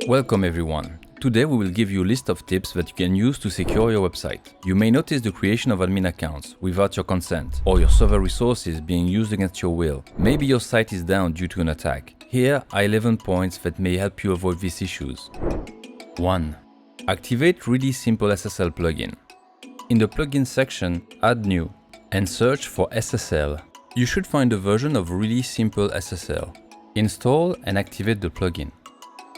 Welcome everyone. Today we will give you a list of tips that you can use to secure your website. You may notice the creation of admin accounts without your consent, or your server resources being used against your will. Maybe your site is down due to an attack. Here are 11 points that may help you avoid these issues. 1. Activate Really Simple SSL plugin. In the plugin section, add new and search for SSL. You should find a version of Really Simple SSL. Install and activate the plugin.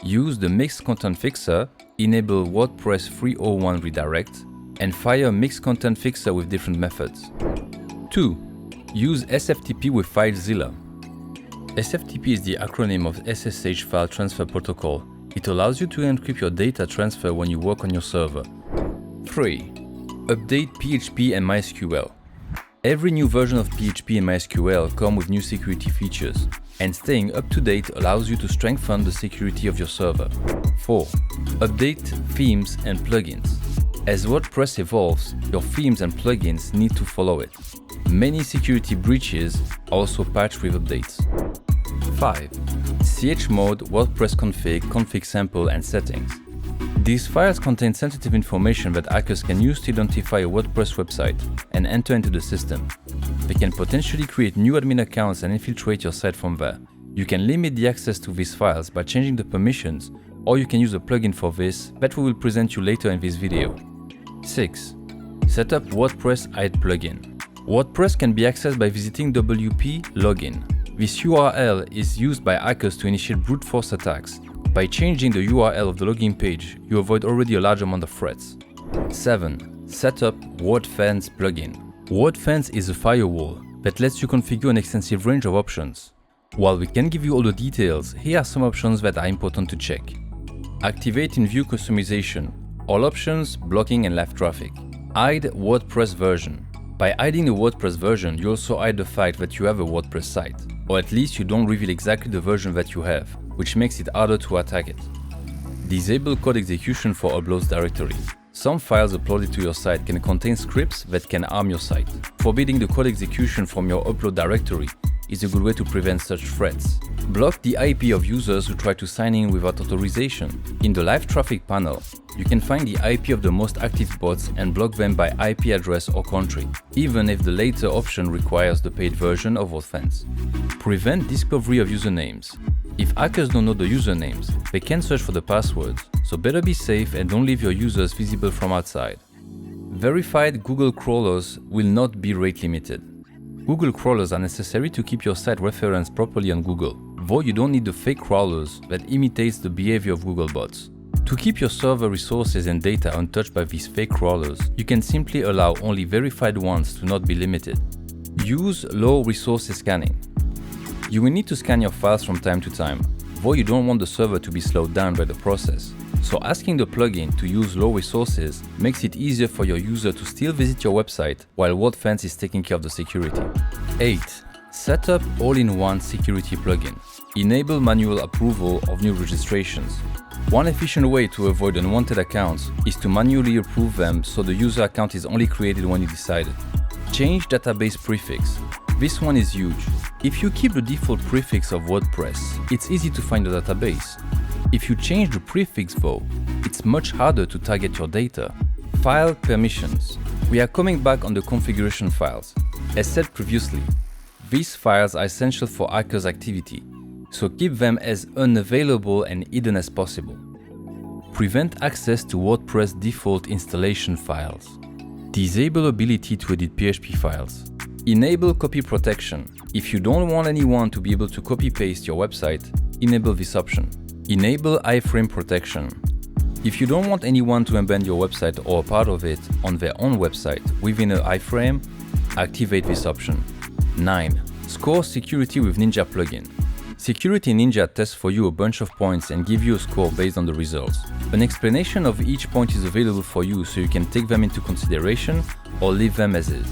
Use the Mixed Content Fixer, enable WordPress 3.01 redirect, and fire Mixed Content Fixer with different methods. 2. Use SFTP with Filezilla. SFTP is the acronym of SSH File Transfer Protocol. It allows you to encrypt your data transfer when you work on your server. 3. Update PHP and MySQL. Every new version of PHP and MySQL comes with new security features, and staying up to date allows you to strengthen the security of your server. 4. Update themes and plugins. As WordPress evolves, your themes and plugins need to follow it. Many security breaches are also patched with updates. 5. CHMOD, WordPress config sample, and settings. These files contain sensitive information that hackers can use to identify a WordPress website and enter into the system. They can potentially create new admin accounts and infiltrate your site from there. You can limit the access to these files by changing the permissions, or you can use a plugin for this that we will present you later in this video. 6. Set up WordPress hide plugin. WordPress can be accessed by visiting WP login. This URL is used by hackers to initiate brute force attacks. By changing the URL of the login page, you avoid already a large amount of threats. 7. Set up WordFence plugin. WordFence is a firewall that lets you configure an extensive range of options. While we can give you all the details, here are some options that are important to check. Activate in view customization. All options, blocking and live traffic. Hide WordPress version. By hiding the WordPress version, you also hide the fact that you have a WordPress site, or at least you don't reveal exactly the version that you have, which makes it harder to attack it. Disable code execution for uploads directory. Some files uploaded to your site can contain scripts that can harm your site. Forbidding the code execution from your upload directory is a good way to prevent such threats. Block the IP of users who try to sign in without authorization. In the live traffic panel, you can find the IP of the most active bots and block them by IP address or country, even if the later option requires the paid version of WordFence. Prevent discovery of usernames. If hackers don't know the usernames, they can search for the passwords, so better be safe and don't leave your users visible from outside. Verified Google crawlers will not be rate limited. Google crawlers are necessary to keep your site referenced properly on Google, though you don't need the fake crawlers that imitates the behavior of Google bots. To keep your server resources and data untouched by these fake crawlers, you can simply allow only verified ones to not be limited. Use low resources scanning. You will need to scan your files from time to time, though you don't want the server to be slowed down by the process. So asking the plugin to use low resources makes it easier for your user to still visit your website while WordFence is taking care of the security. 8. Set up all-in-one security plugin. Enable manual approval of new registrations. One efficient way to avoid unwanted accounts is to manually approve them so the user account is only created when you decide it. Change database prefix. This one is huge. If you keep the default prefix of WordPress, it's easy to find the database. If you change the prefix though, it's much harder to target your data. File permissions. We are coming back on the configuration files. As said previously, these files are essential for hackers' activity, so keep them as unavailable and hidden as possible. Prevent access to WordPress default installation files. Disable ability to edit PHP files. Enable copy protection. If you don't want anyone to be able to copy-paste your website, enable this option. Enable iframe protection. If you don't want anyone to embed your website or a part of it on their own website within an iframe, activate this option. 9. Score security with Ninja plugin. Security Ninja tests for you a bunch of points and give you a score based on the results. An explanation of each point is available for you so you can take them into consideration or leave them as is.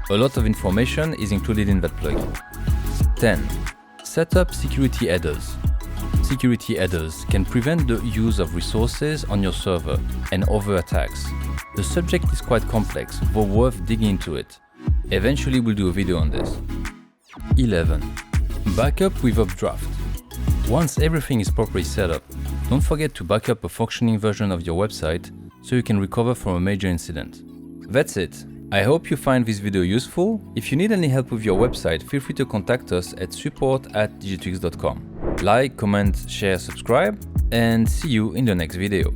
A lot of information is included in that plugin. 10. Set up security headers. Security headers can prevent the use of resources on your server and other attacks. The subject is quite complex, but worth digging into it. Eventually we'll do a video on this. 11. Backup with Updraft. Once everything is properly set up, Don't forget to back up a functioning version of your website so you can recover from a major incident. That's it. I hope you find this video useful. If you need any help with your website, feel free to contact us at support@digitweaks.com. Like, comment, share, subscribe, and see you in the next video.